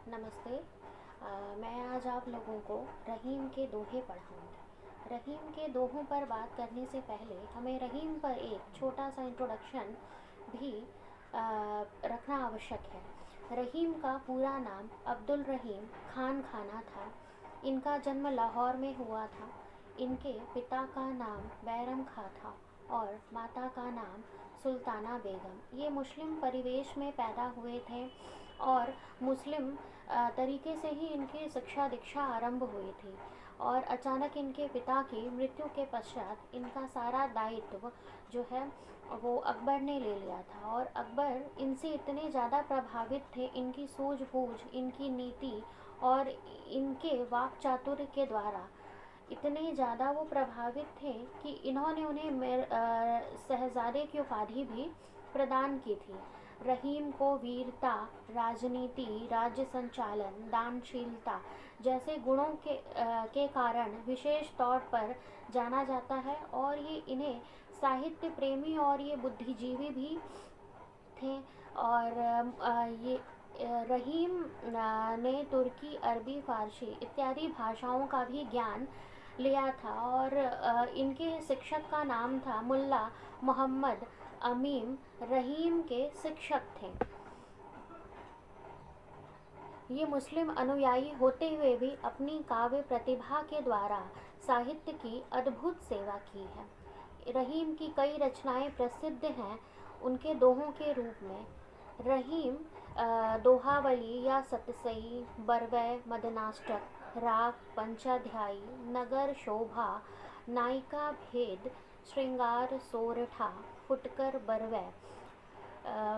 नमस्ते। मैं आज आप लोगों को रहीम के दोहे पढ़ाऊँगी। रहीम के दोहों पर बात करने से पहले हमें रहीम पर एक छोटा सा इंट्रोडक्शन भी रखना आवश्यक है। रहीम का पूरा नाम अब्दुल रहीम खान खाना था। इनका जन्म लाहौर में हुआ था। इनके पिता का नाम बैरम खां था और माता का नाम सुल्ताना बेगम। ये मुस्लिम परिवेश में पैदा हुए थे और मुस्लिम तरीके से ही इनकी शिक्षा दीक्षा आरंभ हुई थी। और अचानक इनके पिता की मृत्यु के पश्चात इनका सारा दायित्व जो है वो अकबर ने ले लिया था। और अकबर इनसे इतने ज़्यादा प्रभावित थे, इनकी सूझबूझ, इनकी नीति और इनके वाक चातुर्य के द्वारा इतने ज़्यादा वो प्रभावित थे कि इन्होंने उन्हें शहजादे की उपाधि भी प्रदान की थी। रहीम को वीरता, राजनीति, राज्य संचालन, दानशीलता जैसे गुणों के कारण विशेष तौर पर जाना जाता है। और ये इन्हें साहित्य प्रेमी और ये बुद्धिजीवी भी थे। और ये रहीम ने तुर्की, अरबी, फारसी इत्यादि भाषाओं का भी ज्ञान लिया था। और इनके शिक्षक का नाम था मुल्ला मोहम्मद अमीम। रहीम के शिक्षक थे। ये मुस्लिम अनुयायी होते हुए भी अपनी काव्य प्रतिभा के द्वारा साहित्य की अद्भुत सेवा की है। रहीम की कई रचनाएं प्रसिद्ध हैं उनके दोहों के रूप में। रहीम दोहावली या सतसई, बरवै, मदनाष्टक, राग पंचाध्यायी, नगर शोभा, नायिका भेद, श्रृंगार सोरठा, फुटकर बरवै,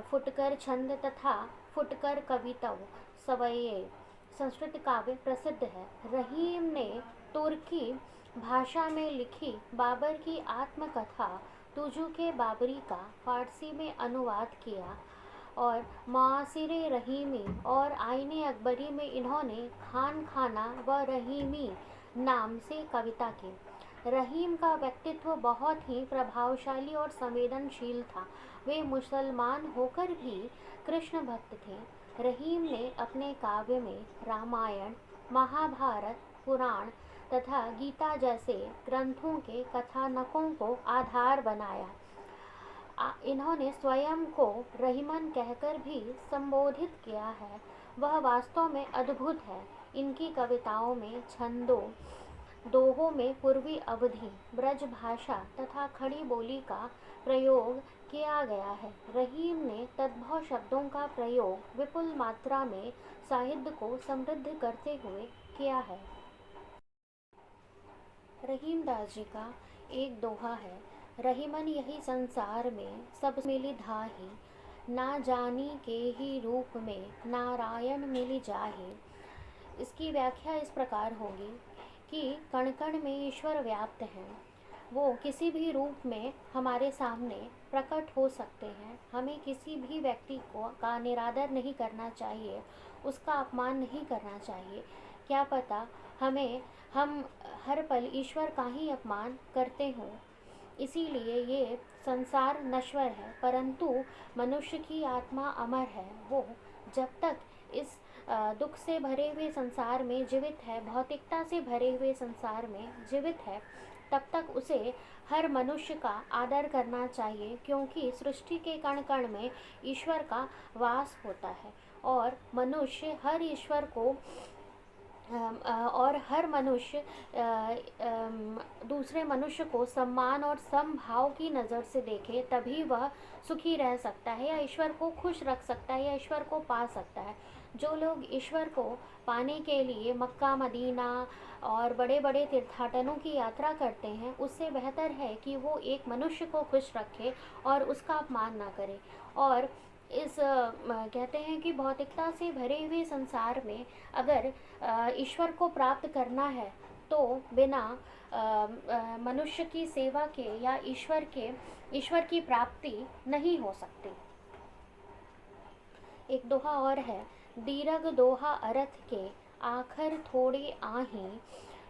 फुटकर छंद तथा फुटकर कवितव सवये संस्कृत काव्य प्रसिद्ध है। रहीम ने तुर्की भाषा में लिखी बाबर की आत्मकथा तुजु के बाबरी का फारसी में अनुवाद किया। और मुआसिरे रहीमी और आईने अकबरी में इन्होंने खान खाना व रहीमी नाम से कविता की। रहीम का व्यक्तित्व बहुत ही प्रभावशाली और संवेदनशील था। वे मुसलमान होकर भी कृष्ण भक्त थे। रहीम ने अपने काव्य में रामायण, महाभारत, पुराण तथा गीता जैसे ग्रंथों के कथानकों को आधार बनाया। इन्होंने स्वयं को रहीमन कहकर भी संबोधित किया है। वह वास्तव में अद्भुत है। इनकी कविताओं में छंदों, दोहों में पूर्वी अवधि, ब्रज भाषा तथा खड़ी बोली का प्रयोग किया गया है। रहीम ने तद्भव शब्दों का प्रयोग विपुल मात्रा में साहित्य को समृद्ध करते हुए किया है। रहीम दास जी का एक दोहा है, रहीमन यही संसार में सब मिली धाही, ना जानी के ही रूप में नारायण मिली जाहे। इसकी व्याख्या इस प्रकार होगी कि कण कण में ईश्वर व्याप्त हैं। वो किसी भी रूप में हमारे सामने प्रकट हो सकते हैं। हमें किसी भी व्यक्ति का निरादर नहीं करना चाहिए, उसका अपमान नहीं करना चाहिए। क्या पता हम हर पल ईश्वर का ही अपमान करते हों। इसीलिए ये संसार नश्वर है, परंतु मनुष्य की आत्मा अमर है। वो जब तक इस दुख से भरे हुए संसार में जीवित है, भौतिकता से भरे हुए संसार में जीवित है, तब तक उसे हर मनुष्य का आदर करना चाहिए, क्योंकि सृष्टि के कण कण में ईश्वर का वास होता है। और मनुष्य हर ईश्वर को और हर मनुष्य दूसरे मनुष्य को सम्मान और समभाव की नज़र से देखे, तभी वह सुखी रह सकता है या ईश्वर को खुश रख सकता है या ईश्वर को पा सकता है। जो लोग ईश्वर को पाने के लिए मक्का, मदीना और बड़े बड़े तीर्थाटनों की यात्रा करते हैं, उससे बेहतर है कि वो एक मनुष्य को खुश रखे और उसका अपमान ना करे। और इस कहते हैं कि भौतिकता से भरे हुए संसार में अगर ईश्वर को प्राप्त करना है तो बिना मनुष्य की सेवा के या ईश्वर की प्राप्ति नहीं हो सकती। एक दोहा और है, दीरघ दोहा अर्थ के आखर थोड़े आही,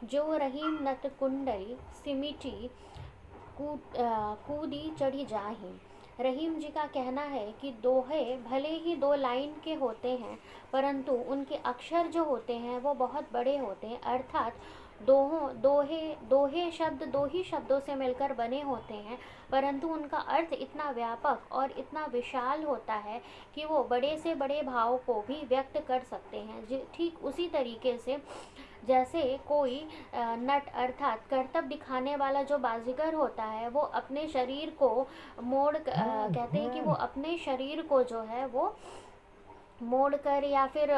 जो रहीम नत कुंडली सिमिटी कूदी चढ़ी जाही। रहीम जी का कहना है कि दोहे भले ही 2 लाइन के होते हैं, परंतु उनके अक्षर जो होते हैं वो बहुत बड़े होते हैं। अर्थात दोहे शब्द 2 ही शब्दों से मिलकर बने होते हैं, परंतु उनका अर्थ इतना व्यापक और इतना विशाल होता है कि वो बड़े से बड़े भाव को भी व्यक्त कर सकते हैं। ठीक उसी तरीके से जैसे कोई नट अर्थात करतब दिखाने वाला जो बाजीगर होता है, वो अपने शरीर को कहते हैं कि वो अपने शरीर को जो है वो मोड़ कर या फिर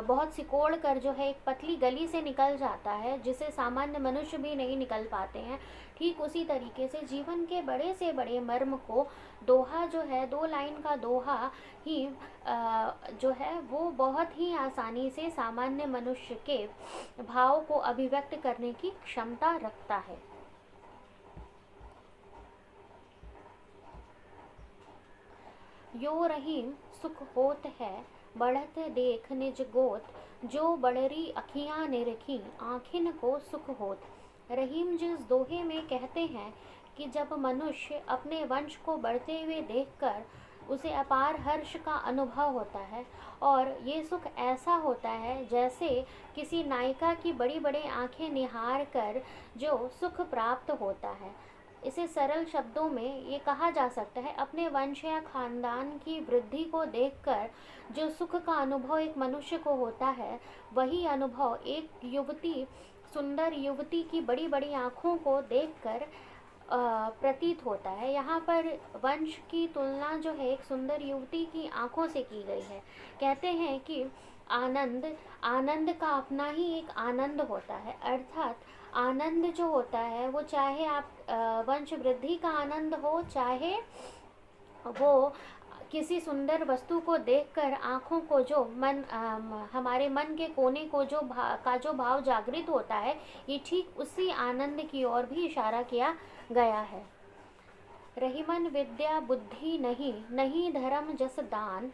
बहुत सिकोड़ कर जो है एक पतली गली से निकल जाता है, जिसे सामान्य मनुष्य भी नहीं निकल पाते हैं। ठीक उसी तरीके से जीवन के बड़े से बड़े मर्म को दोहा जो है, 2 लाइन का दोहा ही जो है वो बहुत ही आसानी से सामान्य मनुष्य के भाव को अभिव्यक्त करने की क्षमता रखता है। यो रहीम सुख होत है, बढ़त देख निज गोत, जो बड़री अखियाँ निरखी, आँखिन को सुख होत। रहीम जी इस दोहे में कहते हैं कि जब मनुष्य अपने वंश को बढ़ते हुए देखकर उसे अपार हर्ष का अनुभव होता है, और ये सुख ऐसा होता है जैसे किसी नायिका की बड़ी बड़ी आँखें निहार कर जो सुख प्राप्त होता है। इसे सरल शब्दों में ये कहा जा सकता है, अपने वंश या खानदान की वृद्धि को देखकर जो सुख का अनुभव एक मनुष्य को होता है, वही अनुभव एक युवती, सुंदर युवती की बड़ी बड़ी आँखों को देखकर प्रतीत होता है। यहाँ पर वंश की तुलना जो है एक सुंदर युवती की आँखों से की गई है। कहते हैं कि आनंद का अपना ही एक आनंद होता है। अर्थात आनंद जो होता है वो चाहे आप वंश वृद्धि का आनंद हो, चाहे वो किसी सुंदर वस्तु को देखकर आँखों को जो हमारे मन के कोने को जो भाव जागृत होता है, ये ठीक उसी आनंद की ओर भी इशारा किया गया है। रहीमन विद्या बुद्धि नहीं, नहीं धर्म जस दान,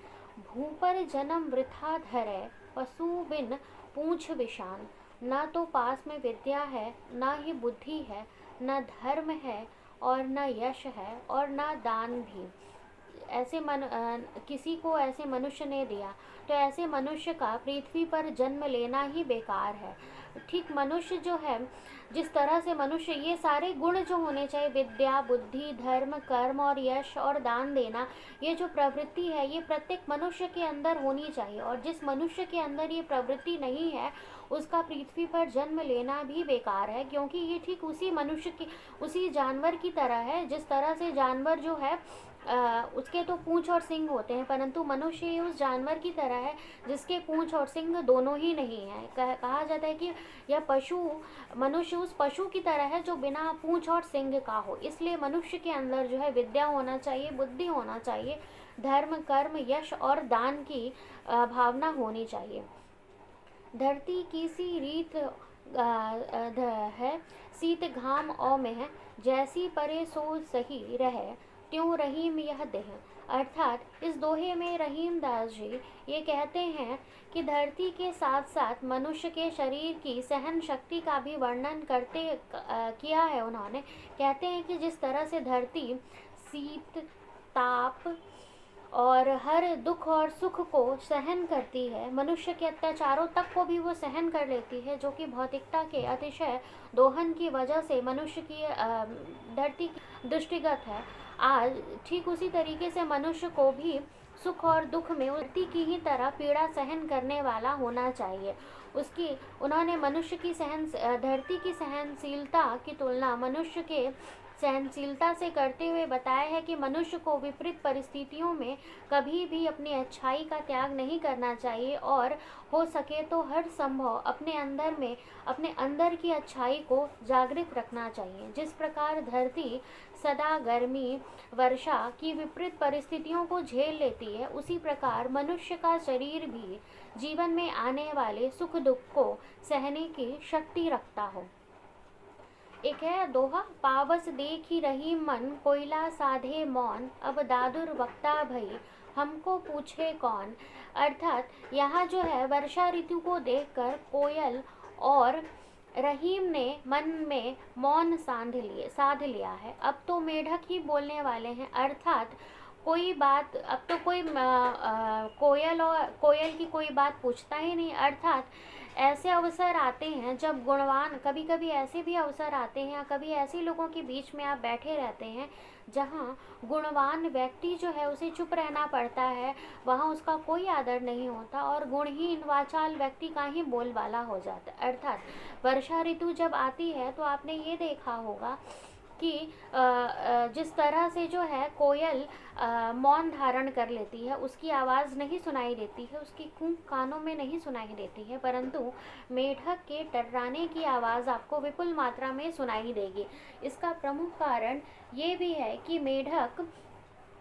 भूपर जन्म वृथा धरे, पशु बिन पूंछ विशान। न तो पास में विद्या है, न ही बुद्धि है, न धर्म है और न यश है और न दान भी। किसी को ऐसे मनुष्य ने दिया तो ऐसे मनुष्य का पृथ्वी पर जन्म लेना ही बेकार है। ठीक मनुष्य जो है, जिस तरह से मनुष्य, ये सारे गुण जो होने चाहिए, विद्या बुद्धि धर्म कर्म और यश और दान देना, ये जो प्रवृत्ति है ये प्रत्येक मनुष्य के अंदर होनी चाहिए। और जिस मनुष्य के अंदर ये प्रवृत्ति नहीं है उसका पृथ्वी पर जन्म लेना भी बेकार है, क्योंकि ये ठीक उसी जानवर की तरह है। जिस तरह से जानवर जो है उसके तो पूंछ और सिंग होते हैं, परंतु मनुष्य उस जानवर की तरह है जिसके पूंछ और सिंग दोनों ही नहीं है। कहा जाता है कि यह मनुष्य उस पशु की तरह है जो बिना पूंछ और सिंग का हो। इसलिए मनुष्य के अंदर जो है विद्या होना चाहिए, बुद्धि होना चाहिए, धर्म कर्म यश और दान की भावना होनी चाहिए। धरती की सी रीत है, शीत घाम औ में, जैसी परे सो सही रहे, त्यों रहीम यह देह। अर्थात इस दोहे में रहीम दास जी ये कहते हैं कि धरती के साथ साथ मनुष्य के शरीर की सहन शक्ति का भी वर्णन किया है उन्होंने। कहते हैं कि जिस तरह से धरती शीत ताप और हर दुख और सुख को सहन करती है, मनुष्य के अत्याचारों तक को भी वो सहन कर लेती है, जो कि भौतिकता के अतिशय दोहन की वजह से मनुष्य की धरती दृष्टिगत है। आज ठीक उसी तरीके से मनुष्य को भी सुख और दुख में धरती की ही तरह पीड़ा सहन करने वाला होना चाहिए। उन्होंने धरती की सहनशीलता की तुलना मनुष्य के सहनशीलता से करते हुए बताया है कि मनुष्य को विपरीत परिस्थितियों में कभी भी अपनी अच्छाई का त्याग नहीं करना चाहिए और हो सके तो हर संभव अपने अंदर की अच्छाई को जागृत रखना चाहिए। जिस प्रकार धरती सदा गर्मी वर्षा की विपरीत परिस्थितियों को झेल लेती है, उसी प्रकार मनुष्य का शरीर भी जीवन में आने वाले सुख दुख को सहने की शक्ति रखता हो। एक है दोहा, पावस देखी रही मन, कोयला साधे मौन, अब दादुर वक्ता भई, हमको पूछे कौन। अर्थात यहाँ जो है वर्षा ऋतु को देखकर कोयल और रहीम ने मन में मौन साध लिया है। अब तो मेढक ही बोलने वाले हैं। अर्थात कोई बात, अब तो कोई कोयल की कोई बात पूछता ही नहीं। अर्थात ऐसे अवसर आते हैं जब गुणवान, कभी कभी ऐसे भी अवसर आते हैं या कभी ऐसे लोगों के बीच में आप बैठे रहते हैं जहाँ गुणवान व्यक्ति जो है उसे चुप रहना पड़ता है, वहाँ उसका कोई आदर नहीं होता और गुणहीन वाचाल व्यक्ति का ही बोलबाला हो जाता है। अर्थात वर्षा ऋतु जब आती है तो आपने ये देखा होगा कि जिस तरह से जो है कोयल मौन धारण कर लेती है, उसकी आवाज़ नहीं सुनाई देती है, उसकी कूक कानों में नहीं सुनाई देती है, परंतु मेढक के टर्राने की आवाज़ आपको विपुल मात्रा में सुनाई देगी। इसका प्रमुख कारण ये भी है कि मेढक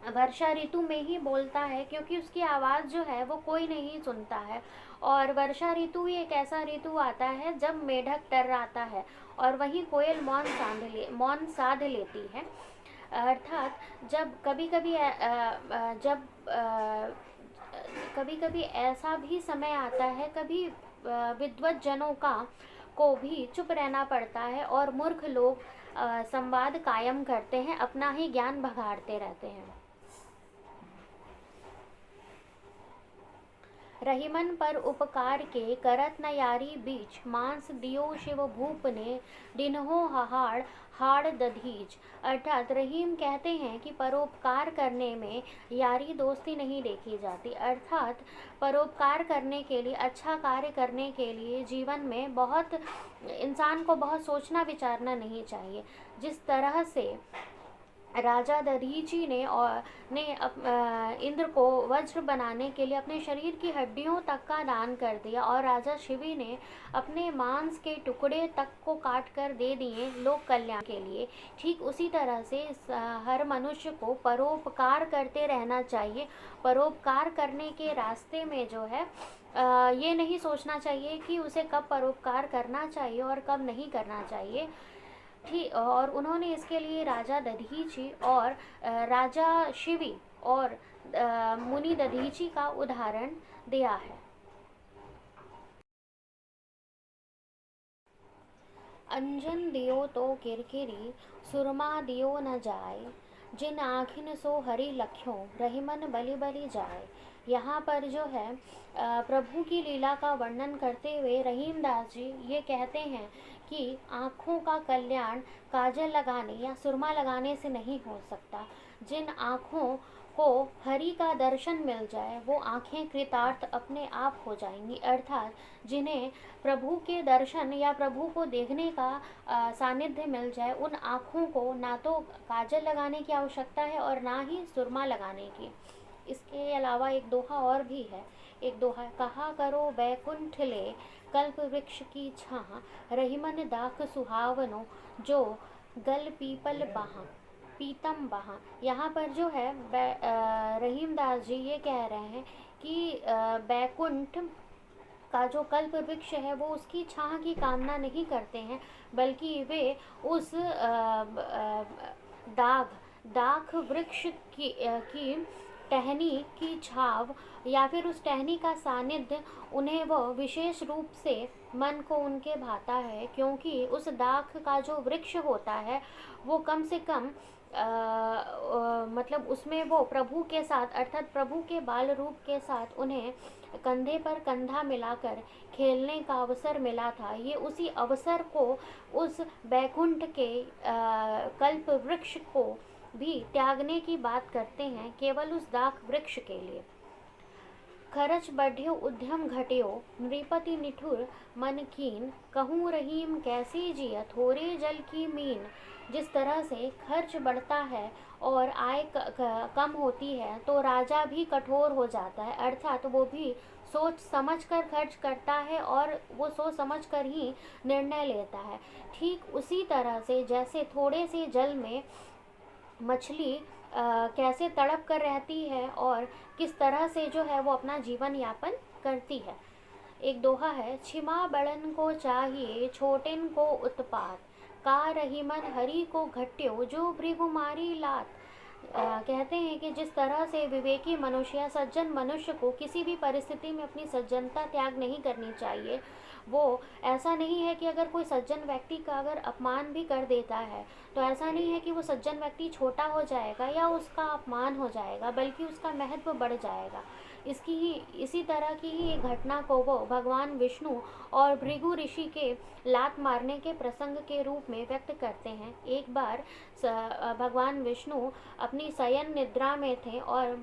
वर्षा ऋतु में ही बोलता है, क्योंकि उसकी आवाज़ जो है वो कोई नहीं सुनता है। और वर्षा ऋतु ही एक ऐसा ऋतु आता है जब मेढक टर्राता है और वहीं कोयल मौन साध लेती है। अर्थात जब कभी कभी कभी कभी ऐसा भी समय आता है, कभी विद्वत जनों को भी चुप रहना पड़ता है और मूर्ख लोग संवाद कायम करते हैं, अपना ही ज्ञान भगाड़ते रहते हैं। रहीमन पर उपकार के करत न यारी बीच, मांस दियो शिव भूप ने डिन्हो हाड़ हाड़ दधीच। अर्थात रहीम कहते हैं कि परोपकार करने में यारी दोस्ती नहीं देखी जाती। अर्थात परोपकार करने के लिए, अच्छा कार्य करने के लिए जीवन में बहुत, इंसान को बहुत सोचना विचारना नहीं चाहिए। जिस तरह से राजा दधीची ने इंद्र को वज्र बनाने के लिए अपने शरीर की हड्डियों तक का दान कर दिया और राजा शिवी ने अपने मांस के टुकड़े तक को काट कर दे दिए लोक कल्याण के लिए, ठीक उसी तरह से हर मनुष्य को परोपकार करते रहना चाहिए। परोपकार करने के रास्ते में जो है ये नहीं सोचना चाहिए कि उसे कब परोपकार करना चाहिए और कब नहीं करना चाहिए। ठीक, और उन्होंने इसके लिए राजा दधीची और राजा शिवी और मुनि दधीची का उदाहरण दिया है। अंजन दियो तो किरकिरी, सुरमा दियो न जाए, जिन आखिन सो हरि लख्यों, रहीमन बलि बलि जाए। यहाँ पर जो है प्रभु की लीला का वर्णन करते हुए रहीमदास जी ये कहते हैं कि आँखों का कल्याण काजल लगाने या सुरमा लगाने से नहीं हो सकता। जिन आँखों को हरि का दर्शन मिल जाए वो आँखें कृतार्थ अपने आप हो जाएंगी। अर्थात जिन्हें प्रभु के दर्शन या प्रभु को देखने का सानिध्य मिल जाए, उन आँखों को ना तो काजल लगाने की आवश्यकता है और ना ही सुरमा लगाने की। इसके अलावा एक दोहा और भी है। एक दोहा, कहा करो बैकुंठ ले कल्प वृक्ष की छाह, रहीमन दाख सुहावनो जो गल पीपल बहा पीतम बहा। यहाँ पर जो है रहीमदास जी ये कह रहे हैं कि बैकुंठ का जो कल्प वृक्ष है वो उसकी छाह की कामना नहीं करते हैं, बल्कि वे उस दाख वृक्ष की टहनी की छाव या फिर उस टहनी का सानिध्य उन्हें वह विशेष रूप से मन को उनके भाता है, क्योंकि उस दाख का जो वृक्ष होता है वो कम से कम मतलब उसमें वो प्रभु के साथ, अर्थात प्रभु के बाल रूप के साथ उन्हें कंधे पर कंधा मिलाकर खेलने का अवसर मिला था। ये उसी अवसर को, उस बैकुंठ के कल्प वृक्ष को भी त्यागने की बात करते हैं, केवल उस दाख वृक्ष के लिए। खरच बढ़्यो उद्यम घट्यो, नृपति निठुर मन कीन, कहूँ रहीम कैसे जिया थोड़े जल की मीन। जिस तरह से खर्च बढ़ता है और आय कम होती है तो राजा भी कठोर हो जाता है। अर्थात वो भी सोच समझ कर खर्च करता है और वो सोच समझ कर ही निर्णय लेता है। ठीक उसी तरह से जैसे थोड़े से जल में मछली कैसे तड़प कर रहती है और किस तरह से जो है वो अपना जीवन यापन करती है। एक दोहा है, छिमा बड़न को चाहिए छोटेन को उत्पात, का रहीमन हरि को घट्यो जो भृगुमारी लात। कहते हैं कि जिस तरह से विवेकी मनुष्य या सज्जन मनुष्य को किसी भी परिस्थिति में अपनी सज्जनता त्याग नहीं करनी चाहिए, वो ऐसा नहीं है कि अगर कोई सज्जन व्यक्ति का अगर अपमान भी कर देता है तो ऐसा नहीं है कि वो सज्जन व्यक्ति छोटा हो जाएगा या उसका अपमान हो जाएगा, बल्कि उसका महत्व बढ़ जाएगा। इसी तरह की ही एक घटना को वो भगवान विष्णु और भृगु ऋषि के लात मारने के प्रसंग के रूप में व्यक्त करते हैं। एक बार भगवान विष्णु अपनी शयन निद्रा में थे और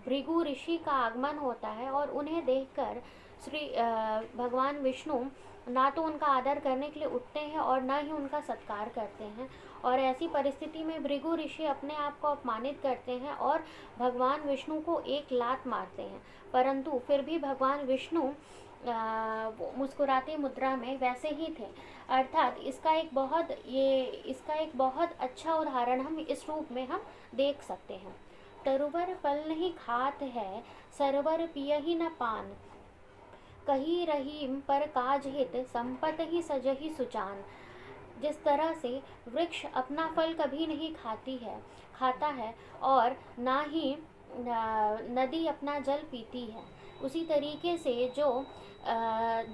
भृगु ऋषि का आगमन होता है और उन्हें देखकर भगवान विष्णु ना तो उनका आदर करने के लिए उठते हैं और ना ही उनका सत्कार करते हैं, और ऐसी परिस्थिति में भृगु ऋषि अपने आप को अपमानित करते हैं और भगवान विष्णु को एक लात मारते हैं। परंतु फिर भी भगवान विष्णु मुस्कुराती मुद्रा में वैसे ही थे। अर्थात इसका एक बहुत अच्छा उदाहरण हम इस रूप में हम देख सकते हैं। तरुवर फल नहीं खात है, सरवर पियहि न पान, कही रहीम पर काज हित, संपत ही सजहि सुचान। जिस तरह से वृक्ष अपना फल कभी नहीं खाता है और ना ही नदी अपना जल पीती है, उसी तरीके से जो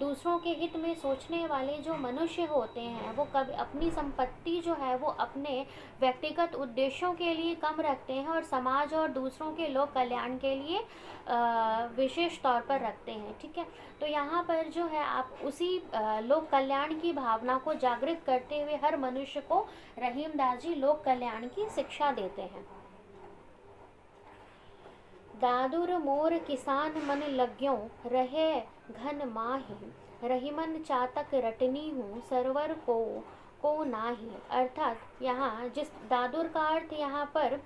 दूसरों के हित में सोचने वाले जो मनुष्य होते हैं वो कभी अपनी संपत्ति जो है वो अपने व्यक्तिगत उद्देश्यों के लिए कम रखते हैं और समाज और दूसरों के लोक कल्याण के लिए विशेष तौर पर रखते हैं। ठीक है, तो यहाँ पर जो है आप उसी लोक कल्याण की भावना को जागृत करते हुए हर मनुष्य को रहीमदास जी लोक कल्याण की शिक्षा देते हैं। दादुर मोर किसान मन लग्यों, रहे घन माही, रहीमन चातक रटनी हूँ, सरवर को नाही। अर्थात यहाँ जिस दादुर का अर्थ यहाँ पर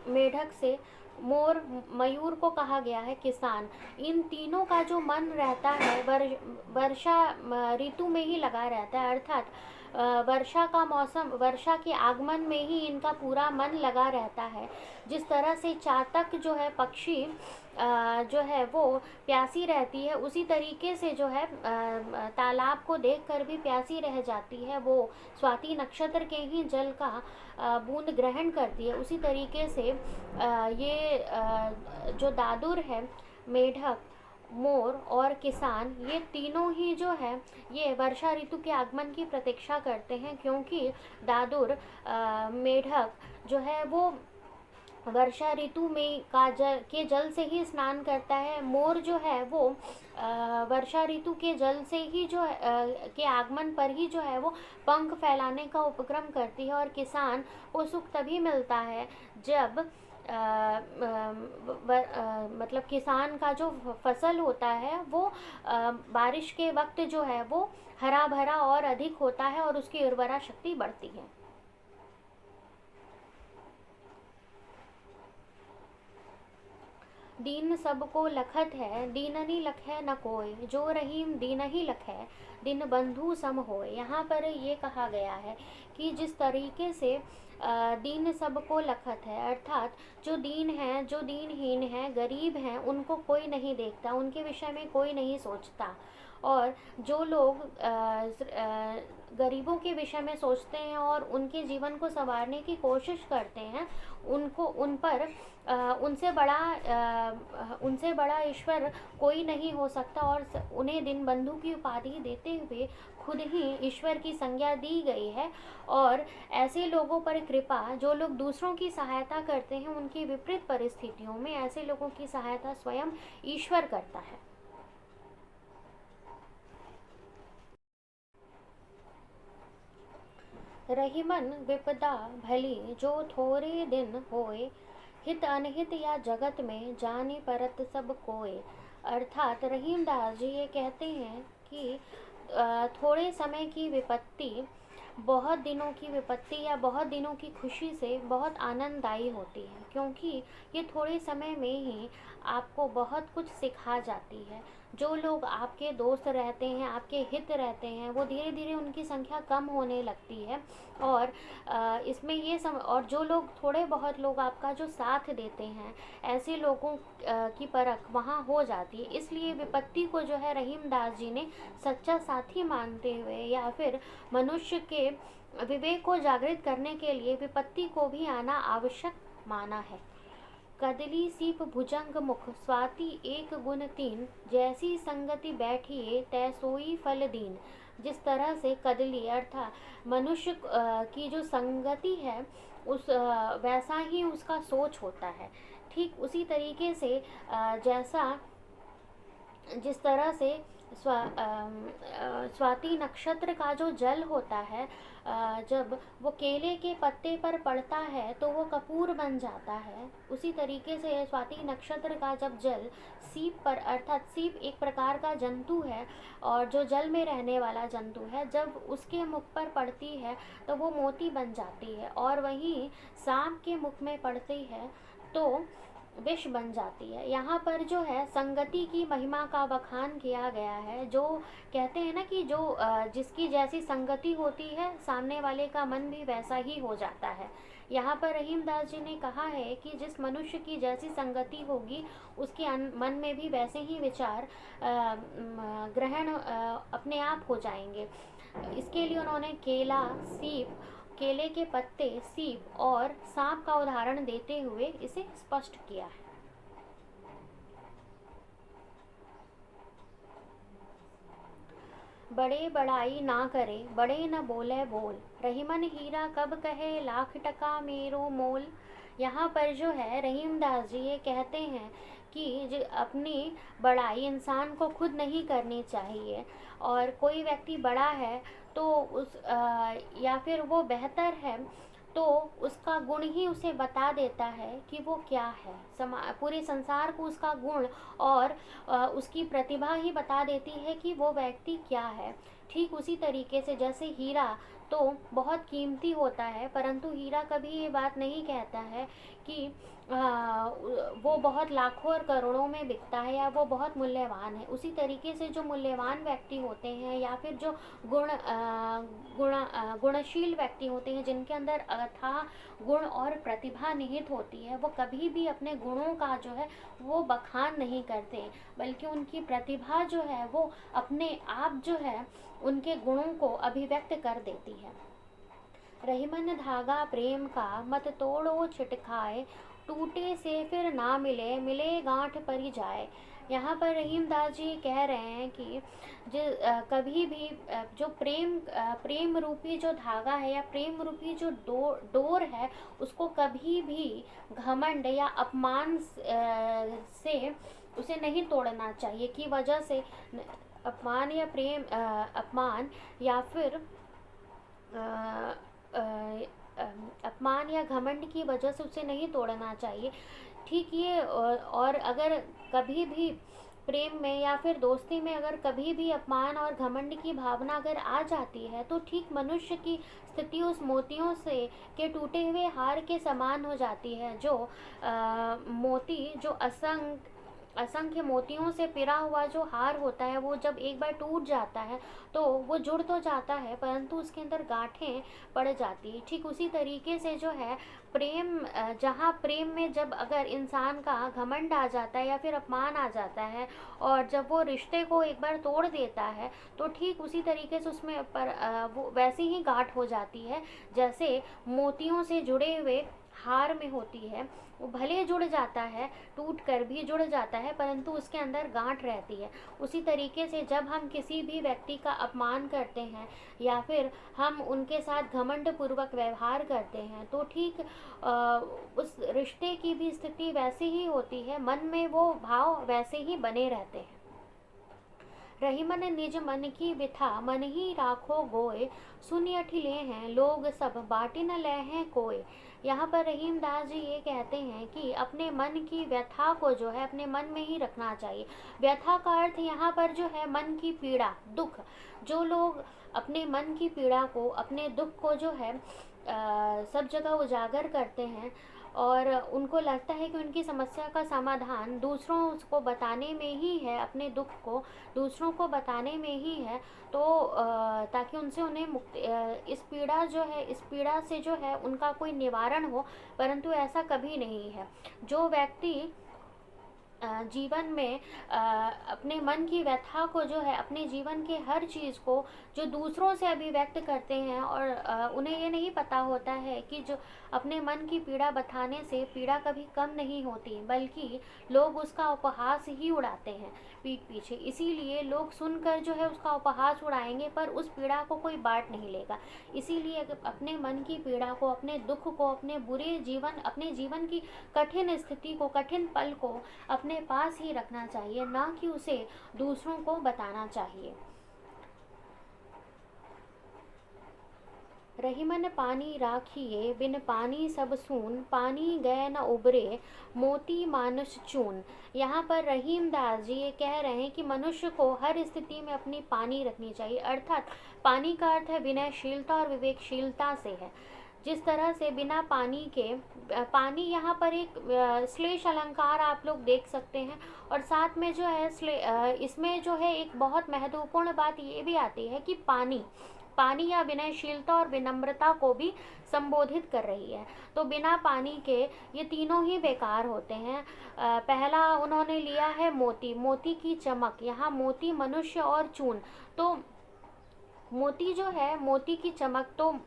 मेढक से मोर मयूर को कहा गया है किसान, इन तीनों का जो मन रहता है वर्षा ऋतु में ही लगा रहता है। अर्थात वर्षा का मौसम, वर्षा के आगमन में ही इनका पूरा मन लगा रहता है। जिस तरह से चातक जो है पक्षी जो है वो प्यासी रहती है, उसी तरीके से जो है तालाब को देखकर भी प्यासी रह जाती है, वो स्वाति नक्षत्र के ही जल का बूंद ग्रहण करती है। उसी तरीके से ये जो दादुर है, मेढक, मोर और किसान, ये तीनों ही जो है ये वर्षा ऋतु के आगमन की प्रतीक्षा करते हैं, क्योंकि दादुर मेढक जो है वो वर्षा ऋतु में के जल से ही स्नान करता है। मोर जो है वो वर्षा ऋतु के जल से ही जो के आगमन पर ही जो है वो पंख फैलाने का उपक्रम करती है, और किसान को सुख तभी मिलता है जब मतलब किसान का जो फसल होता है वो बारिश के वक्त जो है वो हरा भरा और अधिक होता है और उसकी उर्वरा शक्ति बढ़ती है। दीन सबको लखत है, दीननी लखै न कोय, जो रहीम दीन ही लखै, दिन बंधु सम होय। यहाँ पर ये कहा गया है कि जिस तरीके से दीन सबको लखत है, अर्थात जो दीन है, जो दीनहीन है, गरीब हैं, उनको कोई नहीं देखता, उनके विषय में कोई नहीं सोचता, और जो लोग गरीबों के विषय में सोचते हैं और उनके जीवन को संवारने की कोशिश करते हैं, उनको उन पर उनसे बड़ा ईश्वर कोई नहीं हो सकता, और उन्हें दिन बंधु की उपाधि देते हुए खुद ही ईश्वर की संज्ञा दी गई है। और ऐसे लोगों पर कृपा, जो लोग दूसरों की सहायता करते हैं, उनकी विपरीत परिस्थितियों में ऐसे लोगों की सहायता स्वयं ईश्वर करता है। रहीमन विपदा भली, जो थोड़े दिन होए, हित अनहित या जगत में जाने परत सब कोय। अर्थात रहीमदास जी ये कहते हैं कि थोड़े समय की विपत्ति बहुत दिनों की विपत्ति या बहुत दिनों की खुशी से बहुत आनंददायी होती है, क्योंकि ये थोड़े समय में ही आपको बहुत कुछ सिखा जाती है। जो लोग आपके दोस्त रहते हैं, आपके हित रहते हैं, वो धीरे धीरे उनकी संख्या कम होने लगती है, और इसमें ये और जो लोग थोड़े बहुत लोग आपका जो साथ देते हैं, ऐसे लोगों की परख वहाँ हो जाती है। इसलिए विपत्ति को जो है रहीमदास जी ने सच्चा साथी मानते हुए, या फिर मनुष्य के विवेक को जागृत करने के लिए विपत्ति को भी आना आवश्यक माना है। कदली सीप भुजंग मुख स्वाति एक गुण तीन, जैसी संगति बैठिए तै सोई फल दीन। जिस तरह से कदली अर्थात मनुष्य की जो संगति है उस वैसा ही उसका सोच होता है। ठीक उसी तरीके से जिस तरह से स्वाति नक्षत्र का जो जल होता है, जब वो केले के पत्ते पर पड़ता है तो वो कपूर बन जाता है, उसी तरीके से स्वाति नक्षत्र का जब जल सीप पर, अर्थात सीप एक प्रकार का जंतु है और जो जल में रहने वाला जंतु है, जब उसके मुख पर पड़ती है तो वो मोती बन जाती है, और वहीं सांप के मुख में पड़ती है तो विष बन जाती है। यहाँ पर जो है संगति की महिमा का बखान किया गया है। जो कहते हैं ना कि जो जिसकी जैसी संगति होती है सामने वाले का मन भी वैसा ही हो जाता है। यहाँ पर रहीमदास जी ने कहा है कि जिस मनुष्य की जैसी संगति होगी उसके मन में भी वैसे ही विचार ग्रहण अपने आप हो जाएंगे। इसके लिए उन्होंने केला, सीप, केले के पत्ते, सीप और सांप का उदाहरण देते हुए इसे स्पष्ट किया है। बड़े बड़ाई ना करे, बड़े न बोले बोल, रहीमन हीरा कब कहे लाख टका मेरो मोल। यहाँ पर जो है रहीमदास जी ये कहते हैं कि जो अपनी बड़ाई इंसान को खुद नहीं करनी चाहिए, और कोई व्यक्ति बड़ा है तो या फिर वो बेहतर है तो उसका गुण ही उसे बता देता है कि वो क्या है। पूरे संसार को उसका गुण और उसकी प्रतिभा ही बता देती है कि वो व्यक्ति क्या है। ठीक उसी तरीके से जैसे हीरा तो बहुत कीमती होता है, परंतु हीरा कभी ये बात नहीं कहता है कि वो बहुत लाखों और करोड़ों में बिकता है या वो बहुत मूल्यवान है। उसी तरीके से जो मूल्यवान व्यक्ति होते हैं या फिर जो गुणशील व्यक्ति होते हैं, जिनके अंदर अथाह गुण और प्रतिभा निहित होती है, वो कभी भी अपने गुणों का जो है वो बखान नहीं करते, बल्कि उनकी प्रतिभा जो है वो अपने आप जो है उनके गुणों को अभिव्यक्त कर देती है। रहीमन धागा प्रेम का मत तोड़ो छिटकाए, टूटे से फिर ना मिले, मिले गांठ परी जाए। यहाँ पर रहीमदास जी कह रहे हैं कि कभी भी जो प्रेम रूपी जो धागा है या प्रेम रूपी जो डोर है, उसको कभी भी घमंड या अपमान से उसे नहीं तोड़ना चाहिए, की वजह से अपमान या फिर अपमान या घमंड की वजह से उसे नहीं तोड़ना चाहिए। ठीक ये और अगर कभी भी प्रेम में या फिर दोस्ती में अगर कभी भी अपमान और घमंड की भावना अगर आ जाती है तो ठीक मनुष्य की स्थिति उस मोतियों से के टूटे हुए हार के समान हो जाती है। जो मोती जो असंख्य मोतियों से पिरा हुआ जो हार होता है, वो जब एक बार टूट जाता है तो वो जुड़ तो जाता है परंतु उसके अंदर गांठें पड़ जाती है। ठीक उसी तरीके से जो है प्रेम, जहाँ प्रेम में जब अगर इंसान का घमंड आ जाता है या फिर अपमान आ जाता है और जब वो रिश्ते को एक बार तोड़ देता है तो ठीक उसी तरीके से उसमें वो वैसी ही गांठ हो जाती है जैसे मोतियों से जुड़े हुए हार में होती है। वो भले जुड़ जाता है, टूट कर भी जुड़ जाता है, परंतु उसके अंदर गांठ रहती है। उसी तरीके से जब हम किसी भी व्यक्ति का अपमान करते हैं या फिर हम उनके साथ घमंड पूर्वक व्यवहार करते हैं तो ठीक उस रिश्ते की भी स्थिति वैसी ही होती है, मन में वो भाव वैसे ही बने रहते हैं। रहीमन निज मन की बिथा मन ही राखो गोय, सुनि अठिले हैं लोग सब बाटी न ले हैं कोय। यहाँ पर रहीमदास जी ये कहते हैं कि अपने मन की व्यथा को जो है अपने मन में ही रखना चाहिए। व्यथा का अर्थ यहाँ पर जो है मन की पीड़ा, दुख। जो लोग अपने मन की पीड़ा को, अपने दुख को जो है सब जगह उजागर करते हैं और उनको लगता है कि उनकी समस्या का समाधान दूसरों को बताने में ही है, अपने दुख को दूसरों को बताने में ही है, तो ताकि उनसे उन्हें इस पीड़ा से जो है उनका कोई निवारण हो, परंतु ऐसा कभी नहीं है। जो व्यक्ति जीवन में अपने मन की व्यथा को जो है, अपने जीवन के हर चीज़ को जो दूसरों से अभिव्यक्त करते हैं, और उन्हें ये नहीं पता होता है कि जो अपने मन की पीड़ा बताने से पीड़ा कभी कम नहीं होती, बल्कि लोग उसका उपहास ही उड़ाते हैं पीठ पीछे। इसीलिए लोग सुनकर जो है उसका उपहास उड़ाएंगे, पर उस पीड़ा को कोई बांट नहीं लेगा। इसीलिए अपने मन की पीड़ा को, अपने दुख को, अपने जीवन की कठिन स्थिति को, कठिन पल को अपने पास ही रखना चाहिए, ना कि उसे दूसरों को बताना चाहिए। रहीमन पानी राखिए, बिन पानी सब सून, पानी गए न उबरे, मोती मानुष चून। यहाँ पर रहीम दास जी ये कह रहे हैं कि मनुष्य को हर स्थिति में अपनी पानी रखनी चाहिए, अर्थात पानी का अर्थ है विनयशीलता और विवेकशीलता से है। जिस तरह से बिना पानी के, पानी यहाँ पर एक श्लेष अलंकार आप लोग देख सकते हैं, और साथ में जो है इसमें जो है एक बहुत महत्वपूर्ण बात ये भी आती है कि पानी या विनयशीलता और विनम्रता को भी संबोधित कर रही है। तो बिना पानी के ये तीनों ही बेकार होते हैं। पहला उन्होंने लिया है मोती की चमक, यहाँ मोती मनुष्य और चून। तो मोती जो है, मोती की चमक, तो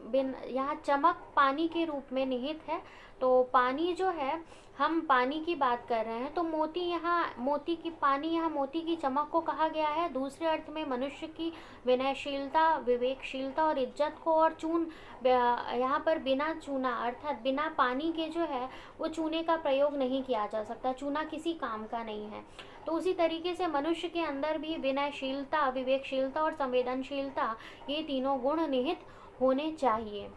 यहाँ चमक पानी के रूप में निहित है। तो पानी जो है, हम पानी की बात कर रहे हैं, तो मोती की चमक को कहा गया है। दूसरे अर्थ में मनुष्य की विनयशीलता, विवेकशीलता और इज्जत को, और चून यहाँ पर बिना चूना, अर्थात बिना पानी के जो है वो चूने का प्रयोग नहीं किया जा सकता, चूना किसी काम का नहीं है। तो उसी तरीके से मनुष्य के अंदर भी विनयशीलता, विवेकशीलता और संवेदनशीलता, ये तीनों गुण निहित होने चाहिए।